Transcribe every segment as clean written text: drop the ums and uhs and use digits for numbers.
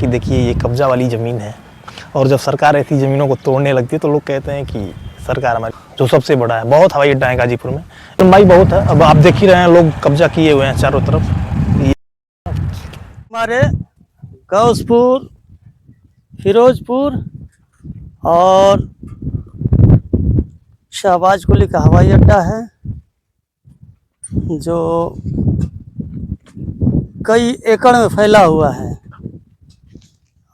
कि देखिए ये कब्जा वाली ज़मीन है, और जब सरकार ऐसी ज़मीनों को तोड़ने लगती है तो लोग कहते हैं कि सरकार हमारी, जो सबसे बड़ा है, बहुत हवाई अड्डा है गाजीपुर में, लंबाई बहुत है। अब आप देख ही रहे हैं लोग कब्जा किए हुए हैं चारों तरफ। हमारे गौसपुर, फिरोजपुर और शहबाज कुली का हवाई अड्डा है, जो कई एकड़ में फैला हुआ है।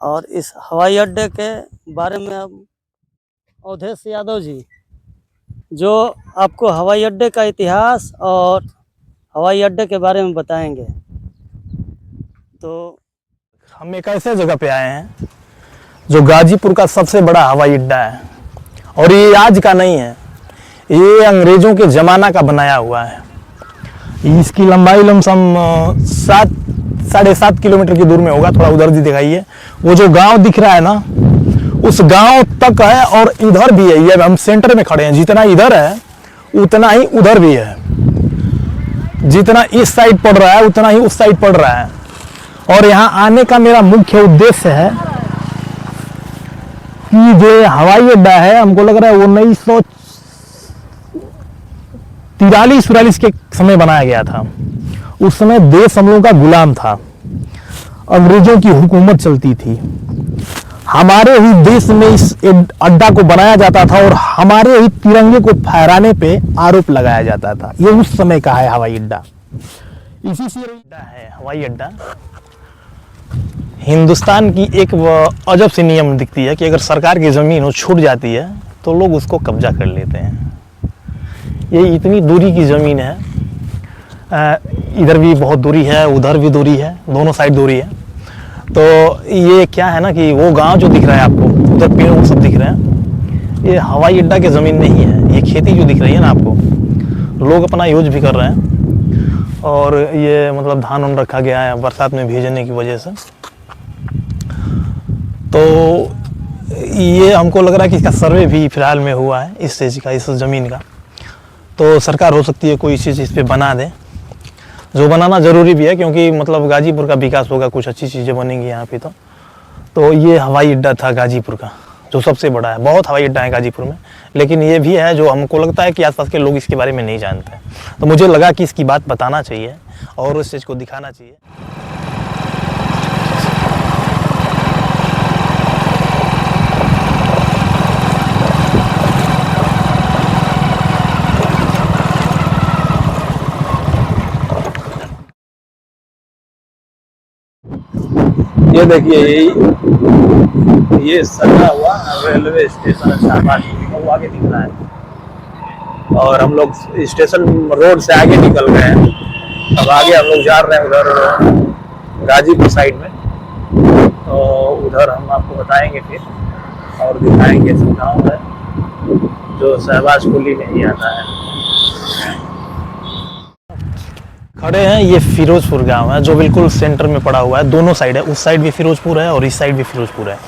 और इस हवाई अड्डे के बारे में अब अवधेश यादव जी, जो आपको हवाई अड्डे का इतिहास और हवाई अड्डे के बारे में बताएंगे। तो हम एक ऐसे जगह पे आए हैं जो गाजीपुर का सबसे बड़ा हवाई अड्डा है, और ये आज का नहीं है, ये अंग्रेज़ों के ज़माना का बनाया हुआ है। इसकी लंबाई लमसम 7-7.5 किलोमीटर की दूर में होगा। थोड़ा उधर भी दिखाइए, वो जो गांव दिख रहा है ना, उस गांव तक है, और इधर भी है। ये हम सेंटर में खड़े हैं, जितना इधर है उतना ही उधर भी है, जितना इस साइड पड़ रहा है उतना ही उस साइड पड़ रहा है। और यहाँ आने का मेरा मुख्य उद्देश्य है कि जो हवाई अड्डा है, हमको लग रहा है 1943-44 के समय बनाया गया था। उस समय देश हम लोगों का गुलाम था, अंग्रेजों की हुकूमत चलती थी। हमारे ही देश में इस अड्डा को बनाया जाता था, और हमारे ही तिरंगे को फहराने पे आरोप लगाया जाता था। ये उस समय का है हवाई अड्डा। इसी से अड्डा है हवाई अड्डा। हिंदुस्तान की एक अजब सी नियम दिखती है कि अगर सरकार की ज़मीन हो छूट जाती है तो लोग उसको कब्जा कर लेते हैं। ये इतनी दूरी की ज़मीन है, इधर भी बहुत दूरी है, उधर भी दूरी है, दोनों साइड दूरी है। तो ये क्या है ना कि वो गांव जो दिख रहा है आपको, उधर पेड़ वो सब दिख रहे हैं, ये हवाई अड्डा की ज़मीन नहीं है। ये खेती जो दिख रही है ना आपको, लोग अपना यूज भी कर रहे हैं, और ये मतलब धान उन रखा गया है बरसात में भीगने की वजह से। तो ये हमको लग रहा है कि इसका सर्वे भी फिलहाल में हुआ है इस चीज़ का, इस ज़मीन का। तो सरकार हो सकती है कोई चीज़ इस पर बना दे, जो बनाना ज़रूरी भी है, क्योंकि मतलब गाजीपुर का विकास होगा, कुछ अच्छी चीज़ें बनेंगी यहाँ पे। तो ये हवाई अड्डा था गाजीपुर का, जो सबसे बड़ा है। बहुत हवाई अड्डा है गाजीपुर में, लेकिन ये भी है जो हमको लगता है कि आसपास के लोग इसके बारे में नहीं जानते हैं। तो मुझे लगा कि इसकी बात बताना चाहिए और उस चीज़ को दिखाना चाहिए। ये देखिए, ये सजा हुआ रेलवे स्टेशन शहबाज वो आगे दिख रहा है, और हम लोग स्टेशन रोड से आगे निकल गए हैं। अब आगे हम लोग जा रहे हैं उधर गाजीपुर साइड में। तो उधर हम आपको बताएंगे फिर, और दिखाएंगे गाँव है जो शहबाज कुली में ही आता है। खड़े हैं, ये फिरोजपुर गांव है जो बिल्कुल सेंटर में पड़ा हुआ है। दोनों साइड है, उस साइड भी फिरोजपुर है और इस साइड भी फिरोजपुर है,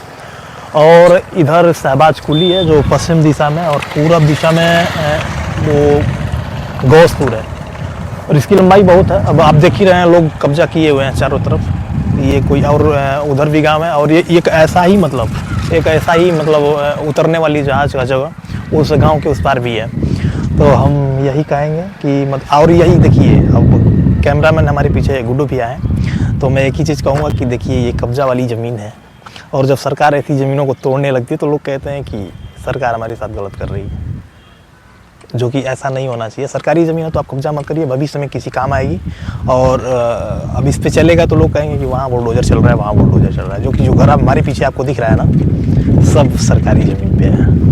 और इधर शहबाज कुली है जो पश्चिम दिशा में, और पूरब दिशा में वो गौसपुर है, और इसकी लंबाई बहुत है। अब आप देख ही रहे हैं लोग कब्जा किए हुए हैं चारों तरफ। ये कोई और उधर भी गाँव है, और ये एक ऐसा ही मतलब उतरने वाली जहाज़ का जगह उस गाँव के उस पार भी है। तो हम यही कहेंगे कि और यही देखिए, अब कैमरामैन हमारे पीछे गुड्डू भी आए, तो मैं एक ही चीज़ कहूँगा कि देखिए ये कब्जा वाली ज़मीन है, और जब सरकार ऐसी ज़मीनों को तोड़ने लगती है तो लोग कहते हैं कि सरकार हमारे साथ गलत कर रही है, जो कि ऐसा नहीं होना चाहिए। सरकारी ज़मीन है तो आप कब्जा मत करिए, भविष्य में किसी काम आएगी। और अब इस पे चलेगा तो लोग कहेंगे कि वहाँ बुलडोजर चल रहा है, वहाँ बुलडोजर चल रहा है, जो कि जो घर हमारे पीछे आपको दिख रहा है ना, सब सरकारी ज़मीन पे है।